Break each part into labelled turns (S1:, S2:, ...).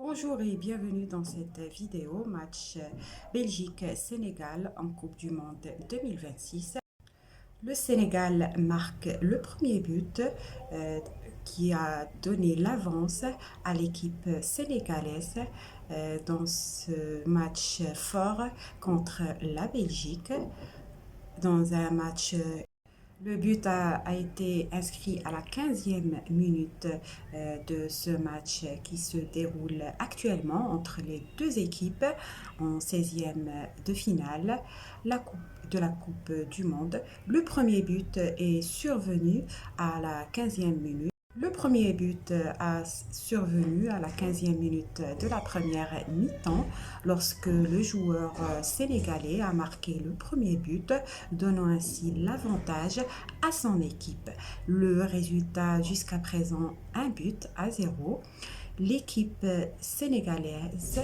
S1: Bonjour et bienvenue dans cette vidéo match Belgique-Sénégal en Coupe du Monde 2026. Le Sénégal marque le premier but qui a donné l'avance à l'équipe sénégalaise dans ce match fort contre la Belgique. Dans un match Le but a été inscrit à la 15e minute de ce match qui se déroule actuellement entre les deux équipes en 16e de finale de la Coupe du Monde. Le premier but est survenu à la 15e minute. Le premier but a survenu à la 15e minute de la première mi-temps lorsque le joueur sénégalais a marqué le premier but, donnant ainsi l'avantage à son équipe. Le résultat jusqu'à présent, 1-0. L'équipe sénégalaise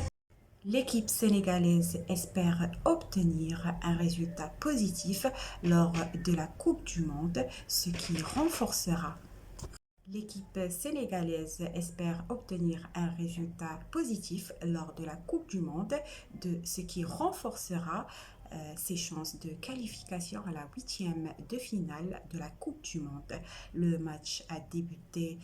S1: L'équipe sénégalaise espère obtenir un résultat positif lors de la Coupe du Monde, ce qui renforcera L'équipe sénégalaise espère obtenir un résultat positif lors de la Coupe du Monde, ce qui renforcera ses chances de qualification à la huitième de finale de la Coupe du Monde. Le match a débuté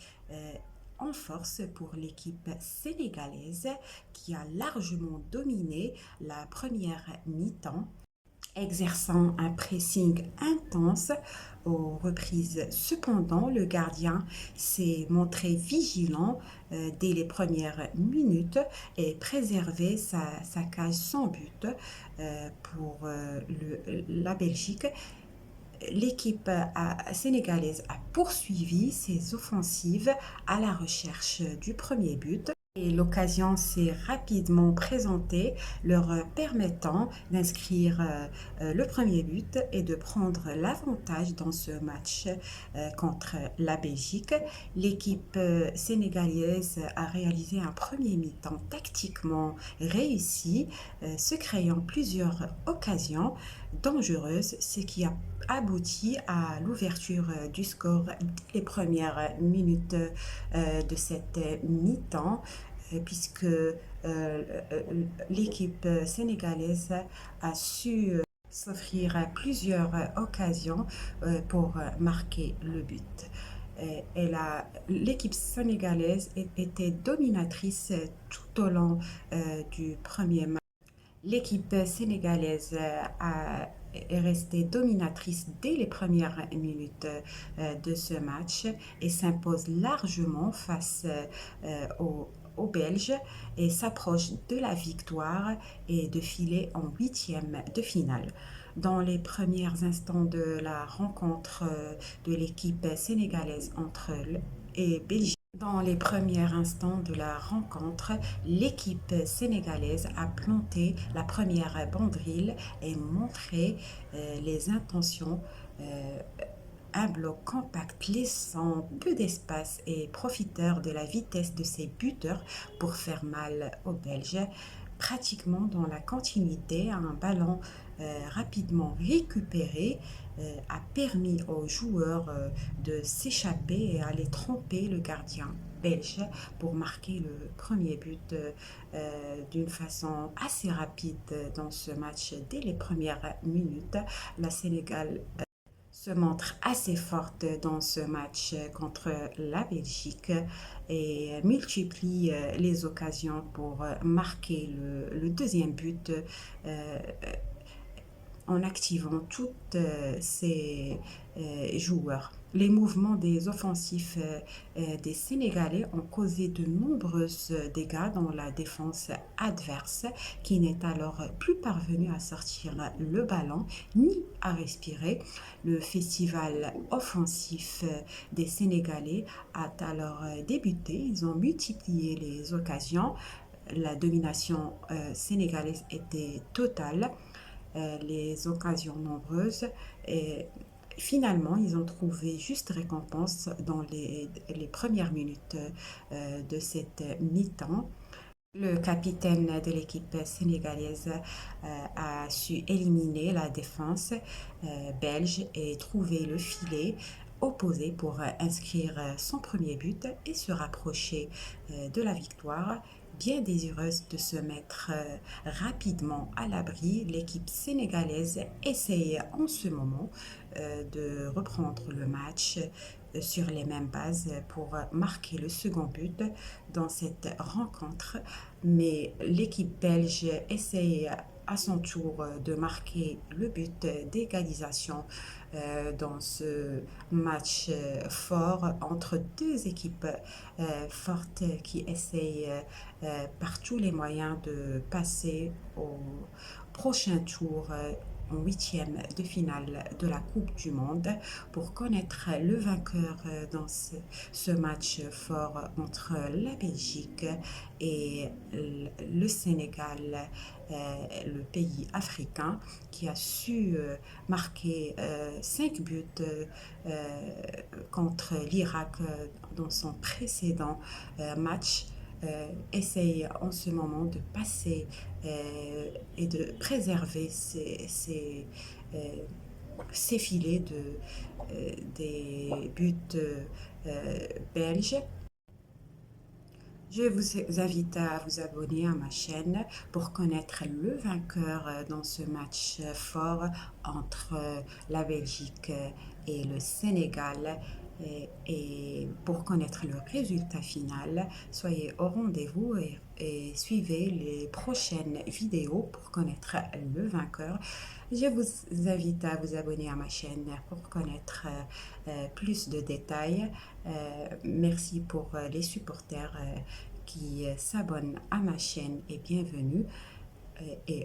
S1: en force pour l'équipe sénégalaise qui a largement dominé la première mi-temps exerçant un pressing intense aux reprises. Cependant, le gardien s'est montré vigilant dès les premières minutes et préservé sa cage sans but pour la Belgique. L'équipe sénégalaise a poursuivi ses offensives à la recherche du premier but. Et l'occasion s'est rapidement présentée, leur permettant d'inscrire le premier but et de prendre l'avantage dans ce match contre la Belgique. L'équipe sénégalaise a réalisé un premier mi-temps tactiquement réussi, se créant plusieurs occasions dangereuses, ce qui a abouti à l'ouverture du score dès les premières minutes de cette mi-temps puisque l'équipe sénégalaise a su s'offrir plusieurs occasions pour marquer le but. L'équipe sénégalaise était dominatrice tout au long du premier match. L'équipe sénégalaise est restée dominatrice dès les premières minutes de ce match et s'impose largement face aux Belges et s'approche de la victoire et de filer en huitième de finale. Dans les premiers instants de la rencontre de l'équipe sénégalaise et Belgique, dans les premiers instants de la rencontre, l'équipe sénégalaise a planté la première banderille et montré les intentions. Un bloc compact laissant peu d'espace et profiteur de la vitesse de ses buteurs pour faire mal aux Belges. Pratiquement dans la continuité, un ballon rapidement récupéré a permis aux joueurs de s'échapper et aller tromper le gardien belge pour marquer le premier but d'une façon assez rapide dans ce match. Dès les premières minutes, la Sénégal se montre assez forte dans ce match contre la Belgique et multiplie les occasions pour marquer le deuxième but en activant toutes ces joueurs. Les mouvements des offensifs des Sénégalais ont causé de nombreux dégâts dans la défense adverse qui n'est alors plus parvenue à sortir le ballon ni à respirer. Le festival offensif des Sénégalais a alors débuté. Ils ont multiplié les occasions. La domination sénégalaise était totale, les occasions nombreuses et finalement ils ont trouvé juste récompense dans les premières minutes de cette mi-temps. Le capitaine de l'équipe sénégalaise a su éliminer la défense belge et trouver le filet opposé pour inscrire son premier but et se rapprocher de la victoire. Bien désireuse de se mettre rapidement à l'abri, l'équipe sénégalaise essaye en ce moment de reprendre le match sur les mêmes bases pour marquer le second but dans cette rencontre. Mais l'équipe belge essaye à son tour de marquer le but d'égalisation dans ce match fort entre deux équipes fortes qui essayent par tous les moyens de passer au prochain tour en huitième de finale de la Coupe du Monde pour connaître le vainqueur dans ce match fort entre la Belgique et le Sénégal, le pays africain qui a su marquer 5 buts contre l'Irak dans son précédent match. Essaye en ce moment de passer et de préserver euh, ces filets des buts belges. Je vous invite à vous abonner à ma chaîne pour connaître le vainqueur dans ce match fort entre la Belgique et le Sénégal. Et pour connaître le résultat final, soyez au rendez-vous et suivez les prochaines vidéos pour connaître le vainqueur. Je vous invite à vous abonner à ma chaîne pour connaître plus de détails. Merci pour les supporters qui s'abonnent à ma chaîne et bienvenue. Et